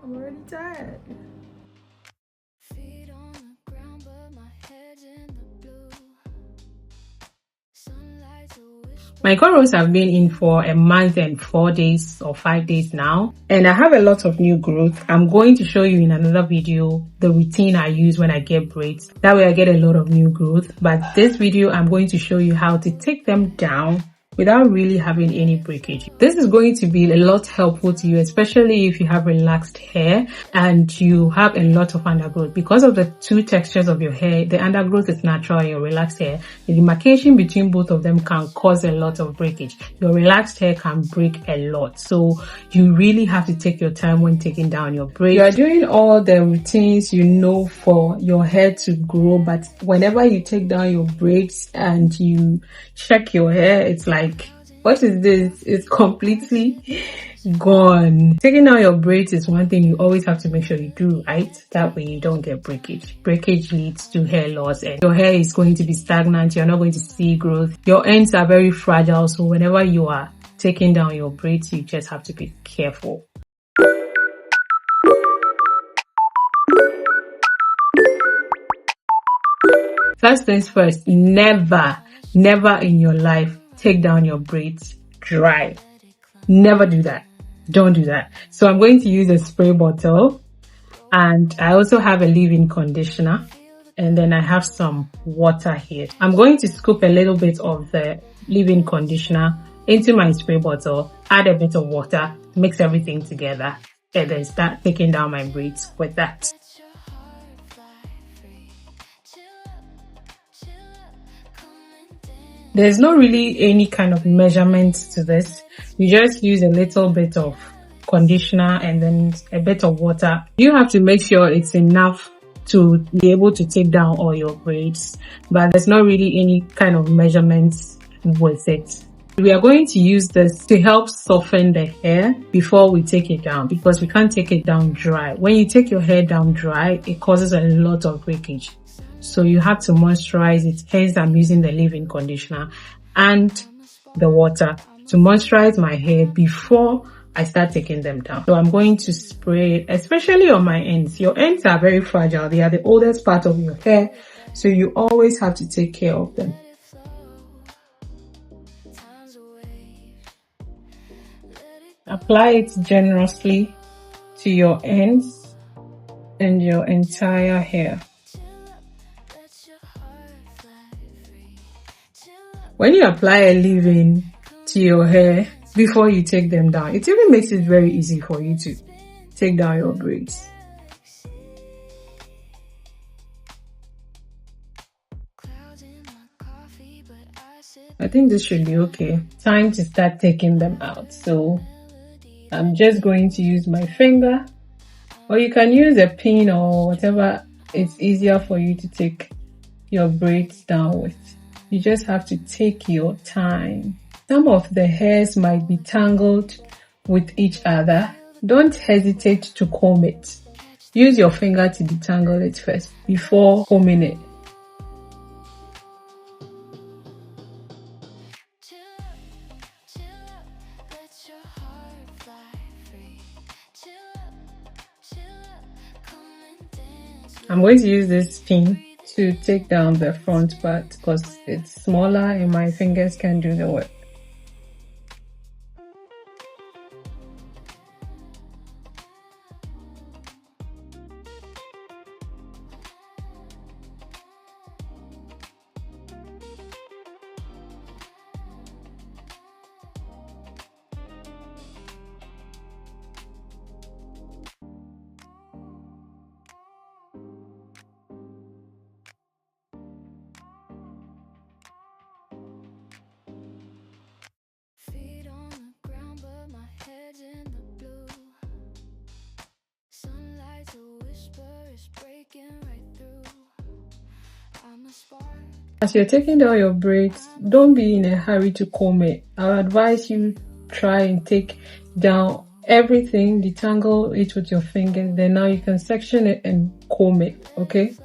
I'm already tired. Feet on the ground, but my head's in the blue. Sunlight's a whisper. My cornrows have been in for a month and 4 days or 5 days now, and I have a lot of new growth. I'm going to show you in another video the routine I use when I get braids. That way I get a lot of new growth. But this video, I'm going to show you how to take them down without really having any breakage. This is going to be a lot helpful to you, especially if you have relaxed hair and you have a lot of undergrowth. Because of the two textures of your hair, the undergrowth is natural and your relaxed hair, the demarcation between both of them can cause a lot of breakage. Your relaxed hair can break a lot. So you really have to take your time when taking down your braids. You are doing all the routines you know for your hair to grow, but whenever you take down your braids and you check your hair, it's like, what is this? It's completely gone. Taking down your braids is one thing you always have to make sure you do, right? That way you don't get breakage. Breakage leads to hair loss and your hair is going to be stagnant. You're not going to see growth. Your ends are very fragile. So whenever you are taking down your braids, you just have to be careful. First things first, never in your life take down your braids dry. Never do that. Don't do that. So I'm going to use a spray bottle, and I also have a leave-in conditioner, and then I have some water here. I'm going to scoop a little bit of the leave-in conditioner into my spray bottle, add a bit of water, mix everything together, and then start taking down my braids with that. There's not really any kind of measurement to this. You just use a little bit of conditioner and then a bit of water. You have to make sure it's enough to be able to take down all your braids, but there's not really any kind of measurements with it. We are going to use this to help soften the hair before we take it down, because we can't take it down dry. When you take your hair down dry, it causes a lot of breakage. So you have to moisturize it. Hence, I'm using the leave-in conditioner and the water to moisturize my hair before I start taking them down. So I'm going to spray it, especially on my ends. Your ends are very fragile. They are the oldest part of your hair. So you always have to take care of them. Apply it generously to your ends and your entire hair. When you apply a leave-in to your hair before you take them down, it even makes it very easy for you to take down your braids. I think this should be okay. Time to start taking them out. So I'm just going to use my finger, or you can use a pin or whatever it's easier for you to take your braids down with. You just have to take your time. Some of the hairs might be tangled with each other. Don't hesitate to comb it. Use your finger to detangle it first before combing it. I'm going to use this pin to take down the front part because it's smaller and my fingers can do the work. As you're taking down your braids, don't be in a hurry to comb it. I would advise you try and take down everything, detangle it with your fingers, then now you can section it and comb it, okay?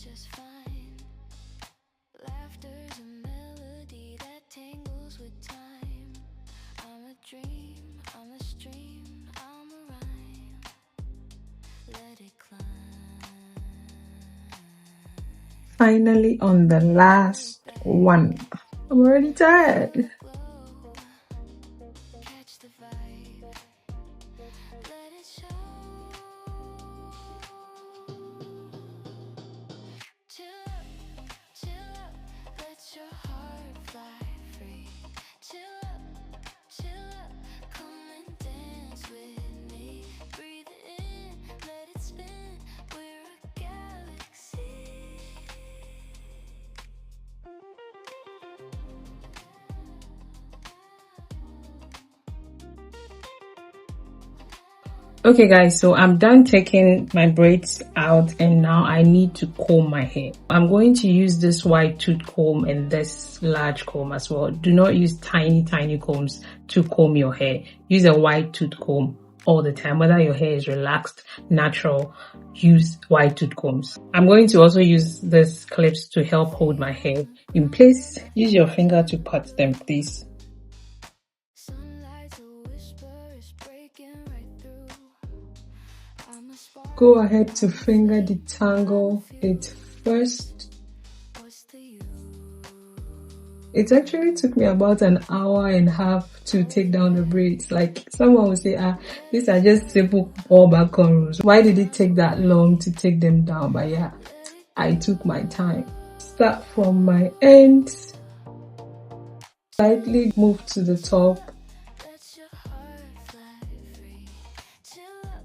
just fine. Laughter's a melody that tangles with time. I'm a dream, I'm a stream, I'm a rhyme. Let it climb. Finally on the last one. I'm already tired. Glow, catch the vibe. Let it show. Chill up, let your heart fly free. Chill up, come and dance with me. Breathe it in, let it spin. We're a galaxy. Okay guys, so I'm done taking my braids out and now I need to comb my hair. I'm going to use this wide tooth comb and this large comb as well. Do not use tiny combs to comb your hair. Use a wide tooth comb all the time. Whether your hair is relaxed, natural, use wide tooth combs. I'm going to also use these clips to help hold my hair in place. Use your finger to part them, please. Sunlight's a whisper, it's breaking right through. I'm a spark. Go ahead to finger detangle it first. What's the use? It actually took me about an hour and a half to take down the braids. Like someone would say, these are just simple all back cornrows. Why did it take that long to take them down? But yeah, I took my time. Start from my ends. Slightly move to the top. Let your heart fly free. Chill up,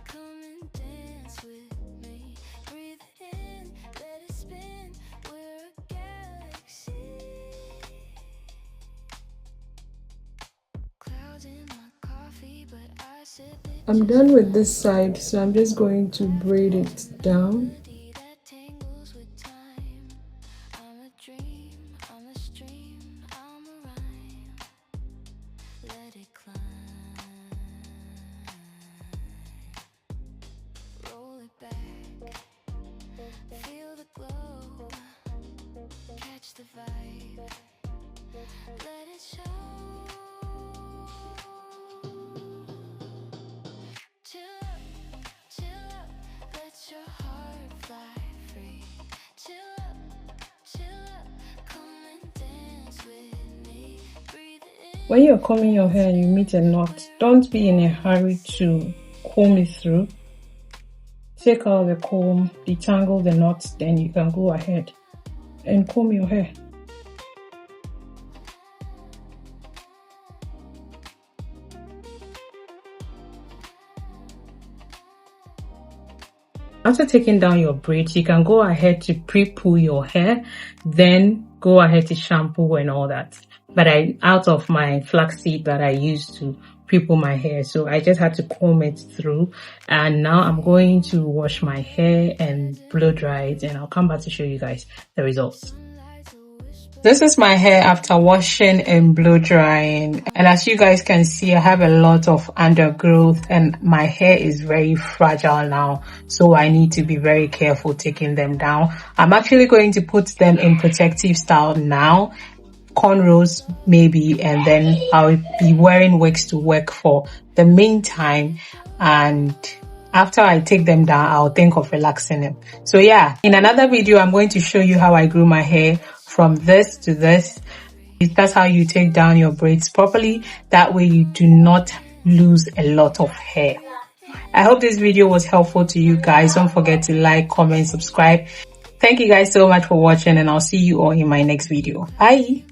come and dance with me. Breathe in, let it spin. We're a galaxy. Clouds in my coffee, but I sip it. I'm done with this side, so I'm just going to braid it down. Melody that tangles with time. I'm a dream, I'm a stream, I'm a rhyme. Let it climb. Roll it back. Feel the glow. Catch the vibe. Let it show. Chill up, let your heart fly free. Chill up, come and dance with me. Breathe in. When you're combing your hair and you meet a knot, don't be in a hurry to comb it through. Take out the comb, detangle the knots, then you can go ahead and comb your hair. After taking down your braids, you can go ahead to pre-pull your hair, then go ahead to shampoo and all that. But out of my flaxseed that I used to pre-pull my hair, so I just had to comb it through. And now I'm going to wash my hair and blow dry it, and I'll come back to show you guys the results. This is my hair after washing and blow drying, and as you guys can see, I have a lot of undergrowth and my hair is very fragile now, so I need to be very careful taking them down. I'm actually going to put them in protective style now, cornrows maybe, and then I'll be wearing wigs to work for the meantime, and after I take them down, I'll think of relaxing them. So yeah, in another video, I'm going to show you how I grew my hair from this to this. That's how you take down your braids properly. That way you do not lose a lot of hair. I hope this video was helpful to you guys. Don't forget to like, comment, subscribe. Thank you guys so much for watching, and I'll see you all in my next video. Bye.